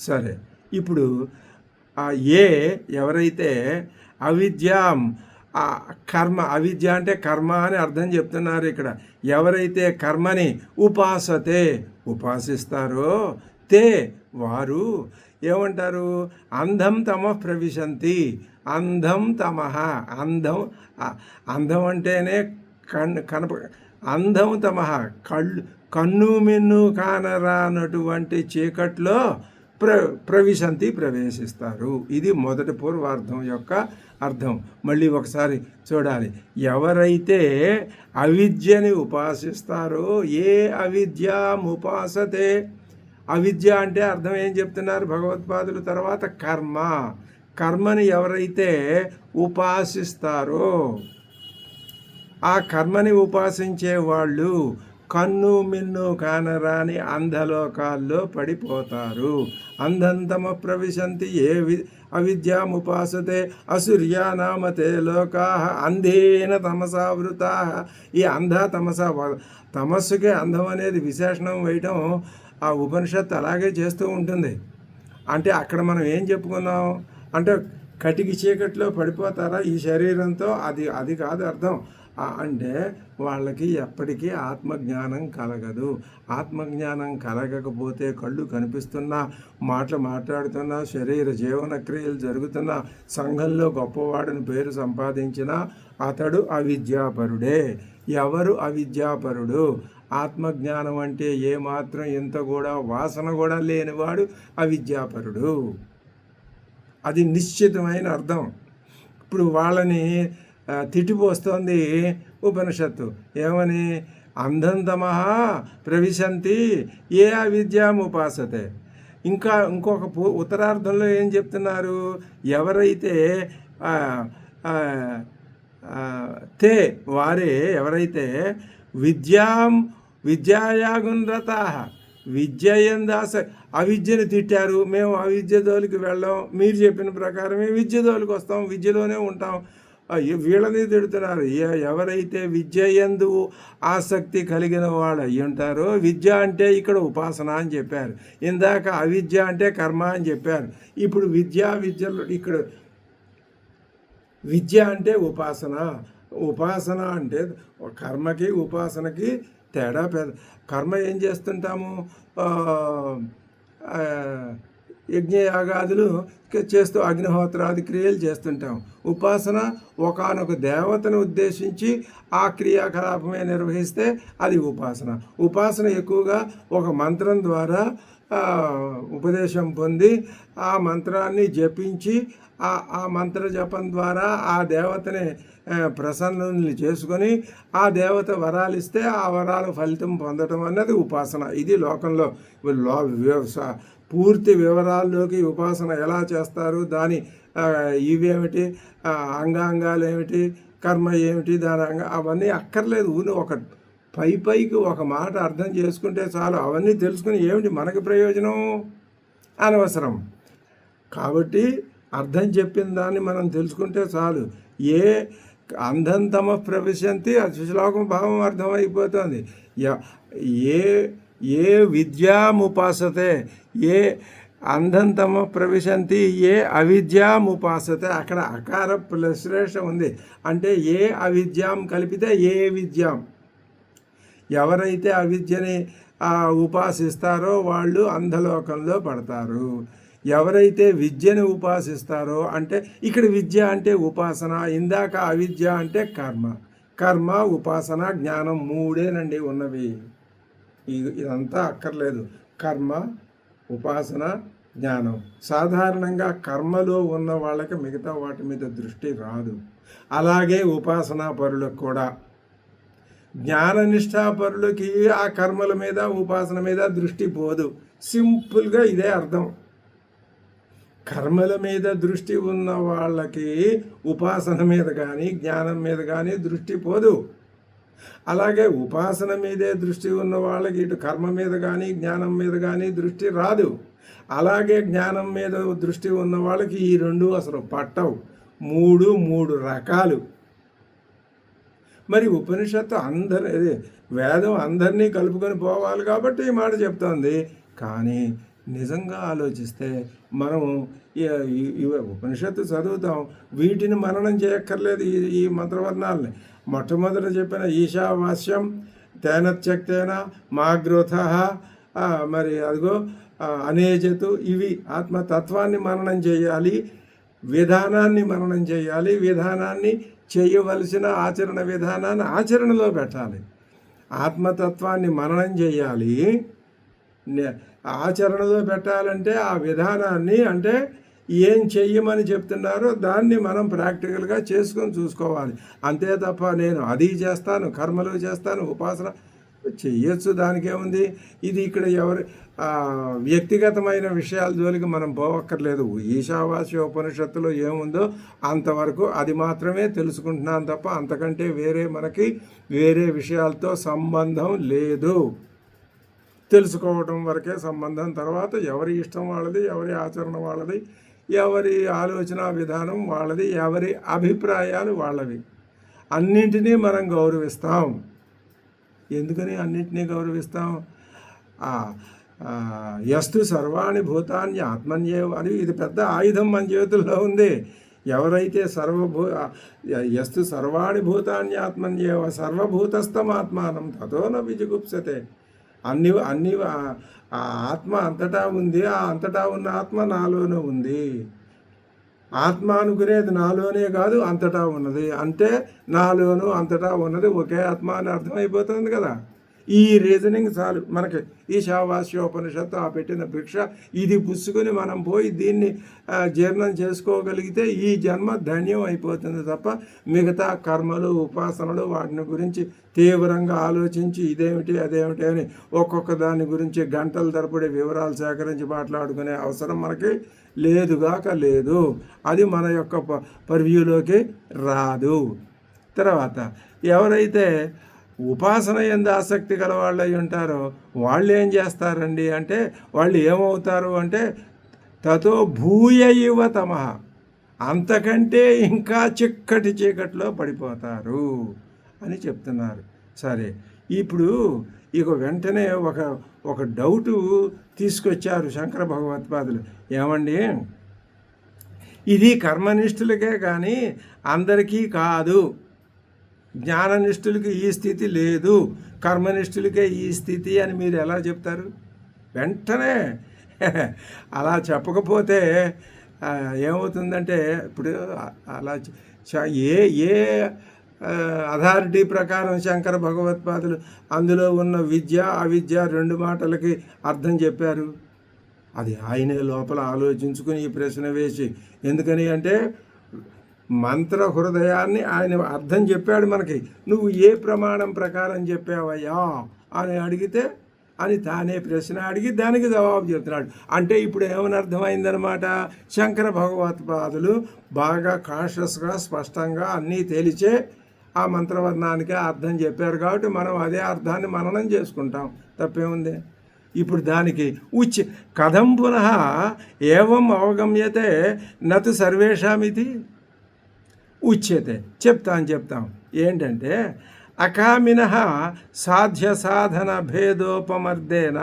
సరే, ఇప్పుడు ఎవరైతే అవిద్యాం, కర్మ, అవిద్య అంటే కర్మ అని అర్థం చెప్తున్నారు ఇక్కడ. ఎవరైతే కర్మని ఉపాసిస్తారో తే వారు ఏమంటారు? అంధం తమః ప్రవిశంతి. అంధం తమః, అంధం అంటేనే అంధం తమః, కన్ను మిన్ను కానరానటువంటి చీకట్లో ప్రవిశంతి, ప్రవేశిస్తారు. ఇది మొదటి పూర్వార్థం యొక్క అర్థం. మళ్ళీ ఒకసారి చూడాలి. ఎవరైతే అవిద్యని ఉపాసిస్తారో ఏ అవిద్యాముపాసతే, అవిద్య అంటే అర్థం ఏం చెప్తున్నారు భగవత్పాదులు? తర్వాత కర్మని ఎవరైతే ఉపాసిస్తారో, ఆ కర్మని ఉపాసించే వాళ్ళు కన్ను మిన్ను కానరాని అంధలోకాల్లో పడిపోతారు. అంధంతమ ప్రవిశంతి ఏ అవిద్యాముపాసతే అసూర్యానామతే లోకా అంధేన తమసావృతా. ఈ తమస్సుకే అందం అనేది విశేషణం వేయటం ఆ ఉపనిషత్తు అలాగే చేస్తూ ఉంటుంది. అంటే అక్కడ మనం ఏం చెప్పుకున్నాం అంటే, కటికి చీకట్లో పడిపోతారా ఈ శరీరంతో? అది కాదు అర్థం. అంటే వాళ్ళకి ఎప్పటికీ ఆత్మజ్ఞానం కలగదు. ఆత్మజ్ఞానం కలగకపోతే కళ్ళు కనిపిస్తున్నా, మాటలు మాట్లాడుతున్నా, శరీర జీవన క్రియలు జరుగుతున్నా, సంఘంలో గొప్పవాడిని పేరు సంపాదించినా అతడు అవిద్యాపరుడే. ఎవరు అవిద్యాపరుడు? ఆత్మజ్ఞానం అంటే ఏమాత్రం ఇంత కూడా వాసన కూడా లేనివాడు అవిద్యాపరుడు. అది నిశ్చితమైన అర్థం. ఇప్పుడు వాళ్ళని తిట్టిపోస్తోంది ఉపనిషత్తు. ఏమని? అంధంతమః ప్రవిశంతి ఏ అవిద్యాముపాసతే. ఇంకొక ఉత్తరార్థంలో ఏం చెప్తున్నారు? ఎవరైతే వారే ఎవరైతే విద్యాయాగుం రతాః, విద్యయందాస, అవిద్యను తిట్టారు, మేము అవిద్య జోలికి వెళ్ళాం, మీరు చెప్పిన ప్రకారమే విద్య జోలికి వస్తాం, విద్యలోనే ఉంటాం, వీళ్ళని తిడుతున్నారు. ఎవరైతే విద్య యందు ఆసక్తి కలిగిన వాళ్ళు అయ్యి ఉంటారో, విద్య అంటే ఇక్కడ ఉపాసన అని చెప్పారు. ఇందాక అవిద్య అంటే కర్మ అని చెప్పారు. ఇప్పుడు విద్యలో ఇక్కడ విద్య అంటే ఉపాసన. ఉపాసన అంటే కర్మకి ఉపాసనకి తేడా పెద్ద. కర్మ ఏం చేస్తుంటాము, యజ్ఞయాగాదులు చేస్తూ అగ్నిహోత్రాది క్రియలు చేస్తుంటాం. ఉపాసన ఒకానొక దేవతను ఉద్దేశించి ఆ క్రియాకలాపమే నిర్వహిస్తే అది ఉపాసన. ఉపాసన ఎక్కువగా ఒక మంత్రం ద్వారా ఉపదేశం పొంది ఆ మంత్రాన్ని జపించి ఆ మంత్ర జపం ద్వారా ఆ దేవతని ప్రసన్నుల్ని చేసుకొని ఆ దేవత వరాలు ఇస్తే ఆ వరాల ఫలితం పొందడం అన్నది ఉపాసన. ఇది లోకంలో పూర్తి వివరాల్లోకి ఉపాసన ఎలా చేస్తారు, దాని ఇవేమిటి, అంగాంగాలు ఏమిటి, కర్మ ఏమిటి, దాని అవన్నీ అక్కర్లేదు. ఒక పైకి ఒక మాట అర్థం చేసుకుంటే చాలు. అవన్నీ తెలుసుకుని ఏమిటి మనకి ప్రయోజనం, అనవసరం. కాబట్టి అర్థం చెప్పిన దాన్ని మనం తెలుసుకుంటే చాలు. ఏ అంధంతమ ప్రవిశంతి శ్లోకం భావం అర్థమైపోతుంది. ఏ విద్యాముపాసతే, ఏ అంధంతమ ప్రవిశంతి, ఏ అవిద్యాముపాసతే. అక్కడ అకార ప్లశ్లేష ఉంది. అంటే ఏ అవిద్యాం కలిపితే ఏ విద్యాం. ఎవరైతే అవిద్యని ఉపాసిస్తారో వాళ్ళు అంధలోకంలో పడతారు. ఎవరైతే విద్యను ఉపాసిస్తారో, అంటే ఇక్కడ విద్య అంటే ఉపాసన, ఇందాక అవిద్య అంటే కర్మ. కర్మ, ఉపాసన, జ్ఞానం మూడేనండి ఉన్నవి. ఇదంతా అక్కర్లేదు. కర్మ, ఉపాసన, జ్ఞానం. సాధారణంగా కర్మలో ఉన్న వాళ్ళకి మిగతా వాటి మీద దృష్టి రాదు. అలాగే ఉపాసనా పరులకు కూడా. జ్ఞాననిష్టాపరులకి ఆ కర్మల మీద ఉపాసన మీద దృష్టి పోదు. సింపుల్గా ఇదే అర్థం. కర్మల మీద దృష్టి ఉన్న వాళ్ళకి ఉపాసన మీద కానీ జ్ఞానం మీద కానీ దృష్టి పోదు. అలాగే ఉపాసన మీదే దృష్టి ఉన్న వాళ్ళకి ఇటు కర్మ మీద కానీ జ్ఞానం మీద కానీ దృష్టి రాదు. అలాగే జ్ఞానం మీద దృష్టి ఉన్న వాళ్ళకి ఈ రెండు అసలు పట్టవు. మూడు రకాలు. మరి ఉపనిషత్తు వేదం అందరినీ కలుపుకొని పోవాలి కాబట్టి ఈ మాట చెప్తోంది. కానీ నిజంగా ఆలోచిస్తే మనం ఉపనిషత్తు చదువుతాం, వీటిని మననం చేయక్కర్లేదు. ఈ మంత్రవర్ణాలని మొట్టమొదట చెప్పిన ఈశావాస్యం తేనత్యక్తేన మాగ్రోథ, మరి అదిగో అనేజతు, ఇవి ఆత్మతత్వాన్ని మననం చేయాలి, విధానాన్ని మననం చేయాలి, విధానాన్ని చేయవలసిన ఆచరణ విధానాన్ని ఆచరణలో పెట్టాలి. ఆత్మతత్వాన్ని మననం చేయాలి, ఆచరణలో పెట్టాలంటే ఆ విధానాన్ని, అంటే ఏం చెయ్యమని చెప్తున్నారో దాన్ని మనం ప్రాక్టికల్గా చేసుకొని చూసుకోవాలి. అంతే తప్ప నేను అది చేస్తాను, కర్మలు చేస్తాను, ఉపాసన చెయ్యొచ్చు, దానికేముంది. ఇది ఇక్కడ వ్యక్తిగతమైన విషయాల జోలికి మనం పోవక్కర్లేదు. ఈశావాస్య ఉపనిషత్తులో ఏముందో అంతవరకు అది మాత్రమే తెలుసుకుంటున్నాను తప్ప అంతకంటే మనకి వేరే విషయాలతో సంబంధం లేదు. తెలుసుకోవడం వరకే సంబంధం. తర్వాత ఎవరి ఇష్టం వాళ్ళది, ఎవరి ఆచరణ వాళ్ళది, ఎవరి ఆలోచన విధానం వాళ్ళది, ఎవరి అభిప్రాయాలు వాళ్ళవి. అన్నింటినీ మనం గౌరవిస్తాం. ఎందుకని అన్నింటినీ గౌరవిస్తాం? యస్తు సర్వాణి భూతాన్ని ఆత్మన్యేవ అని ఇది పెద్ద ఆయుధం మన చేతుల్లో ఉంది. ఎవరైతే యస్తు సర్వాణి భూతాన్ని ఆత్మన్యేవ సర్వభూతస్థమాత్మానం తతోన విజుగుప్సతే. అన్ని ఆత్మ అంతటా ఉంది. ఆ అంతటా ఉన్న ఆత్మ నాలోనే ఉంది. ఆత్మ అనుకునేది నాలోనే కాదు, అంతటా ఉన్నది. అంటే నాలోను అంతటా ఉన్నది ఒకే ఆత్మ అని అర్థమైపోతుంది కదా. ఈ రీజనింగ్ చాలు మనకి. ఈశావాస్యోపనిషత్తు ఆ పెట్టిన భిక్ష ఇది పుచ్చుకొని మనం పోయి దీన్ని జీర్ణం చేసుకోగలిగితే ఈ జన్మ ధన్యం అయిపోతుంది తప్ప మిగతా కర్మలు, ఉపాసనలు వాటిని గురించి తీవ్రంగా ఆలోచించి ఇదేమిటి అదేమిటి అని ఒక్కొక్క దాని గురించి గంటల తరబడి వివరాలు సేకరించి మాట్లాడుకునే అవసరం మనకి లేదు. అది మన యొక్క పర్వ్యూలోకి రాదు. తర్వాత ఎవరైతే ఉపాసన యందు ఆసక్తి గల వాళ్ళు అయి ఉంటారో వాళ్ళు ఏం చేస్తారండి అంటే, వాళ్ళు ఏమవుతారు అంటే తతో భూయ ఇవ తమః. అంతకంటే ఇంకా చిక్కటి చీకట్లో పడిపోతారు అని చెప్తున్నారు. సరే, ఇప్పుడు ఇక వెంటనే ఒక డౌటు తీసుకొచ్చారు శంకర భగవత్పాదులు. ఏమండి, ఇది కర్మనిష్ఠులకే కానీ అందరికీ కాదు, జ్ఞాననిష్ఠులకి ఈ స్థితి లేదు, కర్మనిష్ఠులకే ఈ స్థితి అని మీరు ఎలా చెప్తారు? వెంటనే అలా చెప్పకపోతే ఏమవుతుందంటే, ఇప్పుడు అలా ఏ ఏ అథారిటీ ప్రకారం శంకర భగవత్పాదులు అందులో ఉన్న విద్య అవిద్య రెండు మాటలకి అర్థం చెప్పారు? అది ఆయనే లోపల ఆలోచించుకుని ఈ ప్రశ్న వేసి, ఎందుకని అంటే మంత్ర హృదయాన్ని ఆయన అర్థం చెప్పాడు మనకి. నువ్వు ఏ ప్రమాణం ప్రకారం చెప్పావయ్యా అని అడిగితే అని తానే ప్రశ్న అడిగి దానికి జవాబు చెప్తున్నాడు. అంటే ఇప్పుడు ఏమని అర్థమైందనమాట, శంకర భగవత్పాదులు బాగా కాన్షియస్గా స్పష్టంగా అన్నీ తెలిసే ఆ మంత్రవర్ణానికి అర్థం చెప్పారు కాబట్టి మనం అదే అర్థాన్ని మననం చేసుకుంటాం. తప్పేముంది? ఇప్పుడు దానికి కథం పునః ఏవం అవగమ్యతే నతు సర్వేషామితి ఉచ్యతే. చెప్తాం ఏంటంటే, అకామినః సాధ్య సాధన భేదోపమర్దేన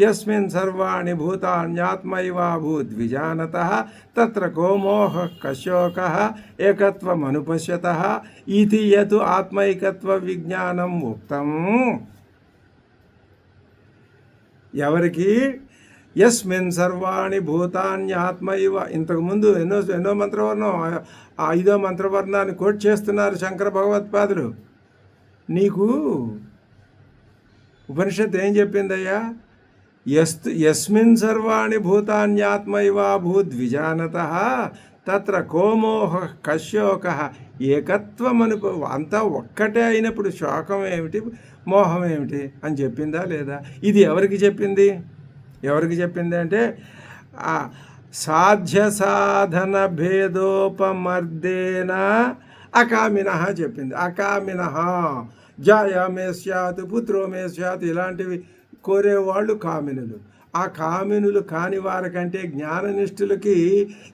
యస్మిన్ సర్వాణి భూతాన్యాత్మైవాభూత్ విజానతః తత్ర కో మోహః కశోకః ఏకత్వమనుపశ్యతః ఇతి యత్ ఆత్మైకత్వ విజ్ఞానం ఉక్తం. ఎవరికి? యస్మిన్ సర్వాణి భూతాన్యాత్మైవ. ఇంతకుముందు ఎన్నో మంత్రవర్ణం, 5వ మంత్రవర్ణాన్ని కోట్ చేస్తున్నారు శంకర భగవత్పాదులు. నీకు ఉపనిషత్తు ఏం చెప్పిందయ్యా? యస్మిన్ సర్వాణి భూతాన్యాత్మైవాభూత్ విజానతః తత్ర కోమోహ కశోక ఏకత్వమను. అంతా ఒక్కటే అయినప్పుడు శోకం ఏమిటి, మోహం ఏమిటి అని చెప్పిందా లేదా? ఇది ఎవరికి చెప్పింది? అంటే సాధ్య సాధన భేదోపమర్దేన అకామినః చెప్పింది. అకామినః జాయామే స్యాత్ పుత్రో మే స్యాత్ ఇలాంటివి కోరేవాళ్ళు కామినులు. ఆ కామినులు కాని వారికంటే జ్ఞాననిష్ఠులకి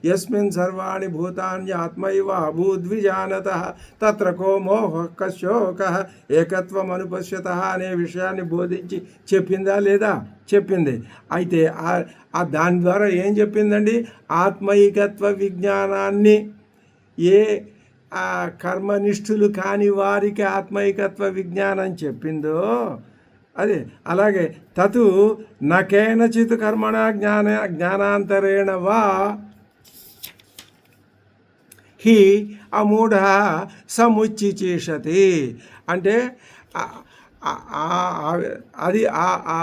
యస్మిన్ సర్వాణి భూతాన్ని ఆత్మైవ అభూద్విజానతః తత్ర కో మోహః కశోకః ఏకత్వం అనుపశ్యతః అనే విషయాన్ని బోధించి చెప్పిందా లేదా? చెప్పింది. అయితే దాని ద్వారా ఏం చెప్పిందండి? ఆత్మైకత్వ విజ్ఞానాన్ని ఏ కర్మనిష్ఠులు కాని వారికి ఆత్మైకత్వ విజ్ఞానం చెప్పిందో అదే. అలాగే తతు నకేనచిత్ కర్మణ జ్ఞానాంతరేణ వా హి అమూఢ సముచ్చిచేషతి. అంటే అది ఆ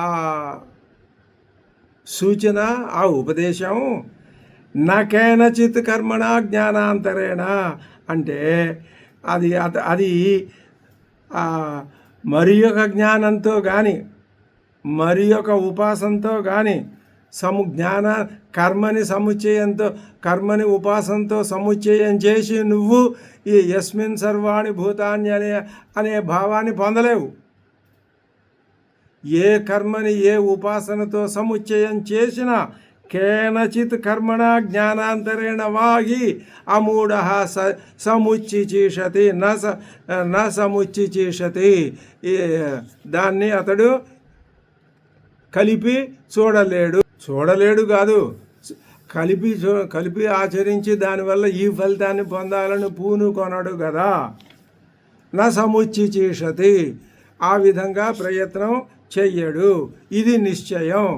సూచన, ఆ ఉపదేశం నకేనచిత్ కర్మణ జ్ఞానాంతరేణ అంటే అది మరి యొక్క జ్ఞానంతో కానీ మరి యొక్క ఉపాసనతో కానీ కర్మని సముచ్చయంతో కర్మని ఉపాసనతో సముచ్చయం చేసి నువ్వు ఈ యస్మిన్ సర్వాణి భూతాన్ని అనే భావాన్ని పొందలేవు. ఏ కర్మని ఏ ఉపాసనతో సముచ్చయం చేసినా కేనచిత్ కర్మణ జ్ఞానాంతరేణ వాగి అమూఢ సముచ్చిచీషతి న సముచ్చిచీషతి. దాన్ని అతడు కలిపి చూడలేడు కాదు, కలిపి ఆచరించి దానివల్ల ఈ ఫలితాన్ని పొందాలని పూనుకొనడు కదా. న సముచ్చిచీషతి, ఆ విధంగా ప్రయత్నం చెయ్యడు. ఇది నిశ్చయం.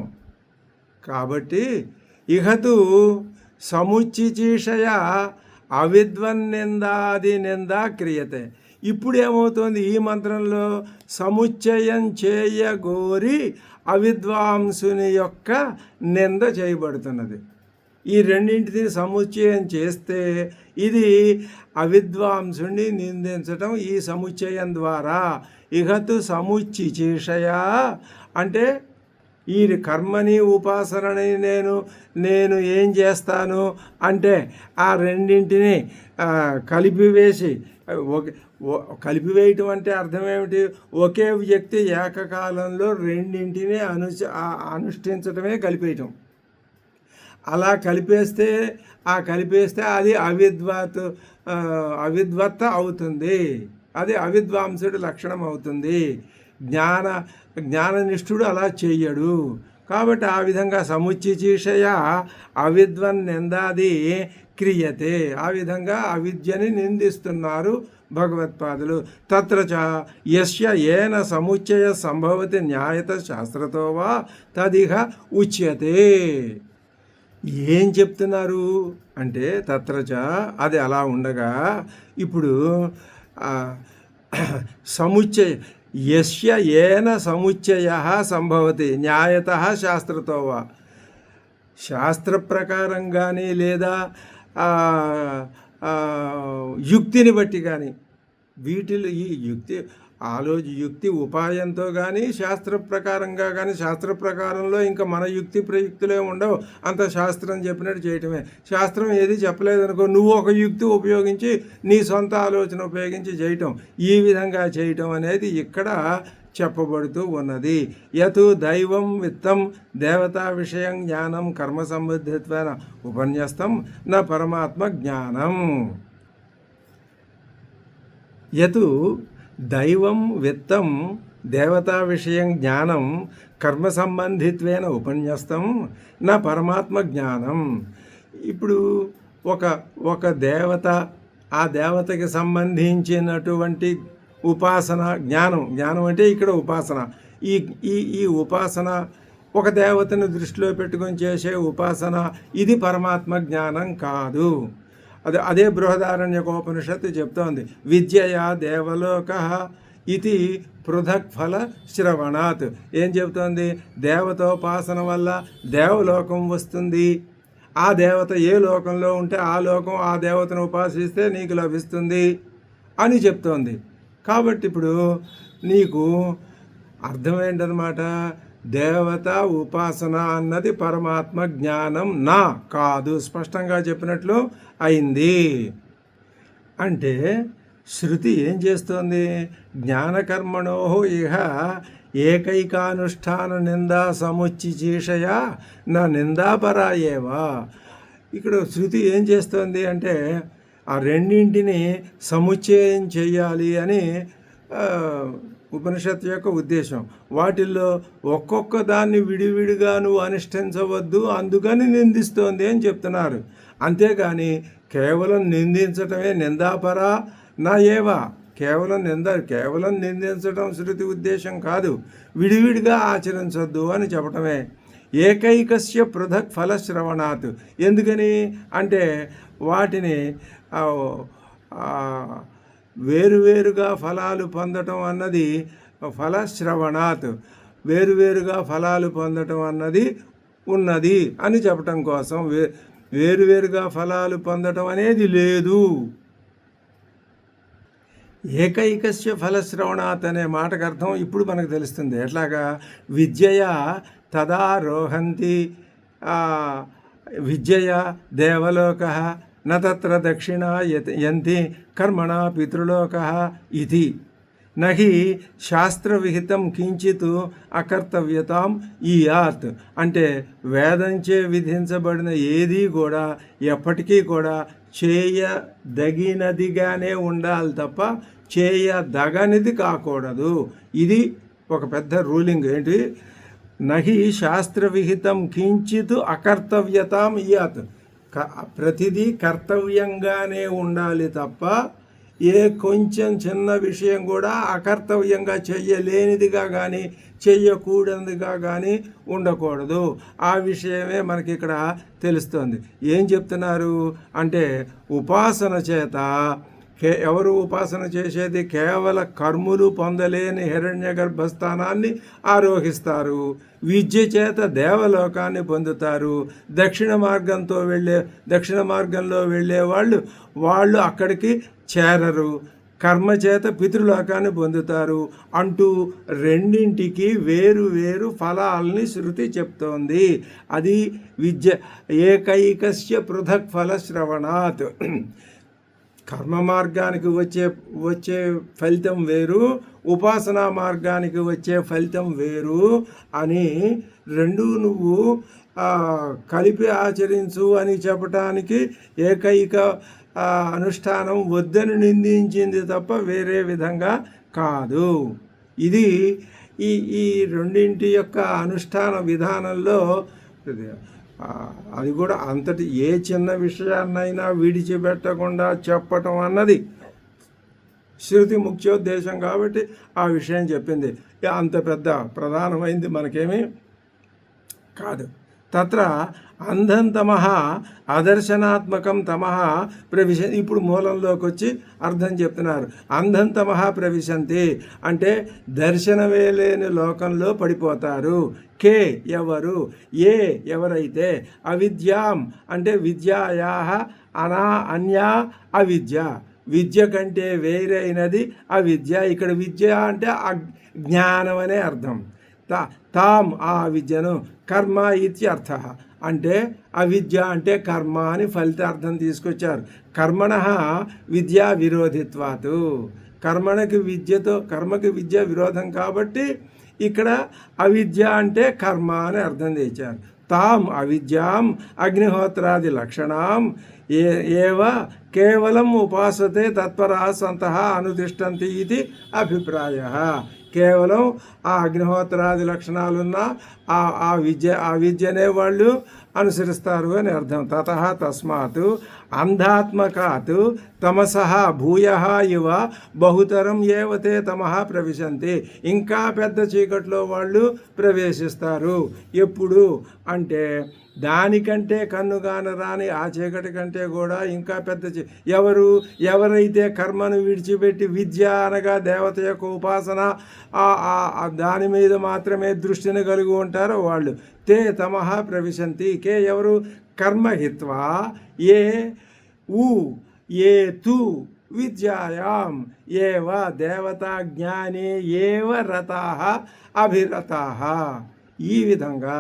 కాబట్టి ఇహతు సముచ్చిచీషయ అవిద్వన్నిందాది నిందా క్రియతే. ఇప్పుడు ఏమవుతుంది? ఈ మంత్రంలో సముచ్చయం చేయగోరి అవిద్వాంసుని యొక్క నింద చేయబడుతున్నది. ఈ రెండింటిని సముచ్చయం చేస్తే ఇది అవిద్వాంసుని నిందించటం ఈ సముచ్చయం ద్వారా. ఇహతు సముచ్చిచీషయ అంటే ఈ కర్మని ఉపాసనని నేను ఏం చేస్తాను అంటే ఆ రెండింటిని కలిపివేసి కలిపివేయటం అంటే అర్థం ఏమిటి? ఒకే వ్యక్తి ఏకకాలంలో రెండింటినీ అనుష్ఠించటమే కలిపేయటం. అలా కలిపేస్తే అది అవిద్వత్త అవుతుంది, అది అవిద్వాంసుడి లక్షణం అవుతుంది. జ్ఞాననిష్ఠుడు అలా చెయ్యడు. కాబట్టి ఆ విధంగా సముచిచీషయ అవిద్వన్నిందాది క్రియతే, ఆ విధంగా అవిద్యని నిందిస్తున్నారు భగవత్పాదులు. తత్ర చ యస్య ఏన సముచ్చయ సంభవతి న్యాయత శాస్త్రతో వా తదిహ ఉచ్యతే. ఏం చెప్తున్నారు అంటే తత్రచ అది అలా ఉండగా ఇప్పుడు సముచ్చయ యస్య ఏన సముచ్చయ సంభవతి న్యాయత శాస్త్రతో వా, శాస్త్ర ప్రకారం కానీ లేదా యుక్తిని బట్టి కానీ, వీటిలో ఈ యుక్తి ఉపాయంతో కానీ శాస్త్ర ప్రకారంగా కానీ, శాస్త్ర ప్రకారంలో ఇంకా మన యుక్తి ప్రయుక్తులే ఉండవు, అంత శాస్త్రం చెప్పినట్టు చేయటమే. శాస్త్రం ఏది చెప్పలేదనుకో, నువ్వు ఒక యుక్తి ఉపయోగించి నీ సొంత ఆలోచన ఉపయోగించి చేయటం, ఈ విధంగా చేయటం అనేది ఇక్కడ చెప్పబడుతూ ఉన్నది. యతు దైవం విత్తం దేవతా విషయం జ్ఞానం కర్మ సంబద్ధిత్వేన ఉపన్యస్తం నా పరమాత్మ జ్ఞానం. యతు దైవం విత్తం దేవతా విషయం జ్ఞానం కర్మ సంబంధిత్వేన ఉపన్యస్తం నా పరమాత్మ జ్ఞానం. ఇప్పుడు ఒక దేవత, ఆ దేవతకి సంబంధించినటువంటి ఉపాసన జ్ఞానం అంటే ఇక్కడ ఉపాసన, ఈ ఉపాసన ఒక దేవతను దృష్టిలో పెట్టుకొని చేసే ఉపాసన, ఇది పరమాత్మ జ్ఞానం కాదు. అదే బృహదారణ్యకోపనిషత్తు చెప్తోంది. విద్యయా దేవలోక ఇది పృథక్ ఫల శ్రవణాత్. ఏం చెబుతోంది? దేవతోపాసన వల్ల దేవలోకం వస్తుంది. ఆ దేవత ఏ లోకంలో ఉంటే ఆ లోకం, ఆ దేవతను ఉపాసిస్తే నీకు లభిస్తుంది అని చెప్తోంది. కాబట్టి ఇప్పుడు నీకు అర్థమైందనమాట, దేవత ఉపాసన అన్నది పరమాత్మ జ్ఞానం నా కాదు, స్పష్టంగా చెప్పినట్లు అయింది. అంటే శృతి ఏం చేస్తోంది? జ్ఞానకర్మణో ఇహ ఏకైకానుష్ఠాన నిందా సముచిచీషయ నా నిందాపరాయేవా. ఇక్కడ శృతి ఏం చేస్తోంది అంటే ఆ రెండింటిని సముచ్చయం చెయ్యాలి అని ఉపనిషత్తు యొక్క ఉద్దేశం. వాటిల్లో ఒక్కొక్క దాన్ని విడివిడిగా నువ్వు అనుష్ఠించవద్దు, అందుకని నిందిస్తోంది అని చెప్తున్నారు. అంతేగాని కేవలం నిందించటమే నిందాపరా నా ఏవా, కేవలం నిందించడం శృతి ఉద్దేశం కాదు, విడివిడిగా ఆచరించొద్దు అని చెప్పటమే. ఏకైకస్య పృథక్ ఫలశ్రవణాత్. ఎందుకని అంటే వాటిని వేరువేరుగా ఫలాలు పొందటం అన్నది ఫలశ్రవణాత్, వేరువేరుగా ఫలాలు పొందటం అన్నది ఉన్నది అని చెప్పటం కోసం. వేరువేరుగా ఫలాలు పొందటం అనేది లేదు. ఏకైకస్య ఫలశ్రవణాత్ అనే మాటకు అర్థం ఇప్పుడు మనకు తెలుస్తుంది. ఎట్లాగా? విద్యయా తదారోహంతి విద్యయా దేవలోక న తత్ర దక్షిణ యంతి కర్మణ పితృలోక ఇది నహి శాస్త్రవిహితం కించిత్ అకర్తవ్యతాం ఈయాత్. అంటే వేదంచే విధించబడిన ఏది కూడా ఎప్పటికీ కూడా చేయదగినదిగానే ఉండాలి తప్ప చేయదగనిది కాకూడదు. ఇది ఒక పెద్ద రూలింగ్. ఏంటి? నహి శాస్త్రవిహితం కించిత్ అకర్తవ్యతాం ఇయాత్. ప్రతిదీ కర్తవ్యంగానే ఉండాలి తప్ప ఏ కొంచెం చిన్న విషయం కూడా అకర్తవ్యంగా చెయ్యలేనిదిగా కానీ చెయ్యకూడనిదిగా కానీ ఉండకూడదు. ఆ విషయమే మనకి ఇక్కడ తెలుస్తుంది. ఏం చెప్తున్నారు అంటే ఉపాసన చేత ఎవరు ఉపాసన చేసేది? కేవల కర్ములు పొందలేని హిరణ్య గర్భస్థానాన్ని ఆరోహిస్తారు. విద్య చేత దేవలోకాన్ని పొందుతారు. దక్షిణ మార్గంలో వెళ్ళే వాళ్ళు అక్కడికి చేరరు. కర్మ చేత పితృలోకాన్ని పొందుతారు అంటూ రెండింటికి వేరు వేరు ఫలాల్ని శృతి చెప్తోంది. అది విద్య ఏకైకస్య పృథక్ ఫలశ్రవణాత్. కర్మ మార్గానికి వచ్చే ఫలితం వేరు, ఉపాసనా మార్గానికి వచ్చే ఫలితం వేరు అని రెండు నువ్వు కలిపి ఆచరించు అని చెప్పటానికి ఏకైక అనుష్ఠానం వద్దని నిందించింది తప్ప వేరే విధంగా కాదు. ఇది ఈ ఈ రెండింటి యొక్క అనుష్ఠాన విధానంలో అది కూడా అంతటి ఏ చిన్న విషయాన్నైనా విడిచిపెట్టకుండా చెప్పటం అన్నది శృతి ముఖ్యోద్దేశం కాబట్టి ఆ విషయం చెప్పింది. అంత పెద్ద ప్రధానమైంది మనకేమీ కాదు. తత్ర అంధం తమః అదర్శనాత్మకం తమః ప్రవిశంతి. ఇప్పుడు మూలంలోకి వచ్చి అర్థం చెప్తున్నారు. అంధం తమః ప్రవిశంతి అంటే దర్శనమే లేని లోకంలో పడిపోతారు. కే ఎవరు, ఏ ఎవరైతే, అవిద్యాం అంటే విద్యాయాః అన్యా అవిద్య, విద్య కంటే వేరైనది అవిద్య. ఇక్కడ విద్య అంటే జ్ఞానం అనే అర్థం. తాం ఆ విద్యను కర్మ ఇత్యర్థ అంటే అవిద్య అంటే కర్మ అని ఫలితార్థం తీసుకొచ్చారు. కర్మణ విద్యా విరోధిత్వాతు, కర్మకి విద్య విరోధం కాబట్టి ఇక్కడ అవిద్య అంటే కర్మ అని అర్థం తెచ్చారు. తాం అవిద్యాం అగ్నిహోత్రాది లక్షణం ఏవ కేవలం ఉపాసతే తత్పరా సంతః అనుతిష్టంతి ఇది అభిప్రాయ. కేవలం ఆ అగ్నిహోత్రాది లక్షణాలున్న ఆ విద్యనే వాళ్ళు అనుసరిస్తారు అని అర్థం. తతః తస్మాత్ అంధాత్మకాత్ తమసః భూయః ఇవ బహుతరం ఏవతే తమః ప్రవిశంతి. ఇంకా పెద్ద చీకట్లో వాళ్ళు ప్రవేశిస్తారు. ఎప్పుడు అంటే దానికంటే కన్నుగాన రాని ఆ చీకటి కంటే కూడా ఇంకా పెద్ద ఎవరైతే కర్మను విడిచిపెట్టి విద్య అనగా దేవత యొక్క ఉపాసన దాని మీద మాత్రమే దృష్టిని కలిగి ఉంటారో వాళ్ళు తే తమః ప్రవిశంతి. కే ఎవరు, కర్మహిత్వా ఏ తు విద్యాయాం ఏవ దేవతా జ్ఞానే ఏవ రతాః అభిరతాః. ఈ విధంగా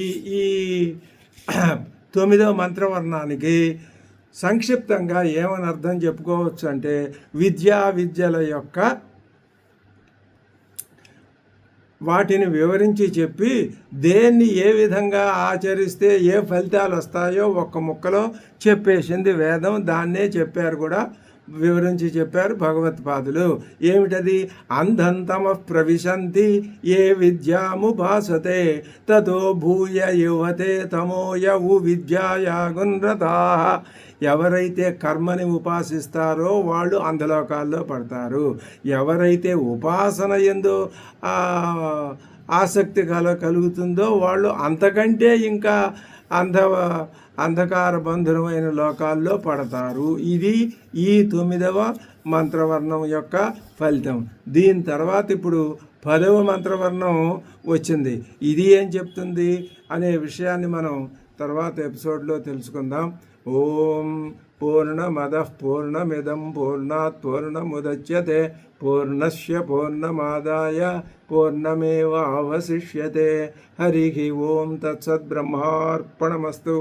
ఈ 9వ మంత్రవర్ణానికి సంక్షిప్తంగా ఏమని అర్థం చెప్పుకోవచ్చు అంటే విద్యల యొక్క వాటిని వివరించి చెప్పి దేన్ని ఏ విధంగా ఆచరిస్తే ఏ ఫలితాలు వస్తాయో ఒక్క ముక్కలో చెప్పేసింది వేదం. దాన్నే చెప్పారు కూడా, వివరించి చెప్పారు భగవత్పాదులు. ఏమిటది? అంధంతమ ప్రవిశంతి ఏ విద్యాముపాసతే తతో భూయ యువతే తమోయవు విద్యాయాగున్రతా. ఎవరైతే కర్మని ఉపాసిస్తారో వాళ్ళు అంధలోకాల్లో పడతారు. ఎవరైతే ఉపాసన యందు ఆసక్తి కలుగుతుందో వాళ్ళు అంతకంటే ఇంకా అంధకార బంధురమైన లోకాల్లో పడతారు. ఇది ఈ 9వ మంత్రవర్ణం యొక్క ఫలితం. దీని తర్వాత ఇప్పుడు 10వ మంత్రవర్ణం వచ్చింది. ఇది ఏం చెప్తుంది అనే విషయాన్ని మనం తర్వాత ఎపిసోడ్లో తెలుసుకుందాం. ఓం పూర్ణమదః పూర్ణమిదం పూర్ణాత్ పూర్ణముదచ్యతే పూర్ణస్య పూర్ణమాదాయ పూర్ణమేవావశిష్యతే. హరి ఓం తత్సత్. బ్రహ్మార్పణమస్తు.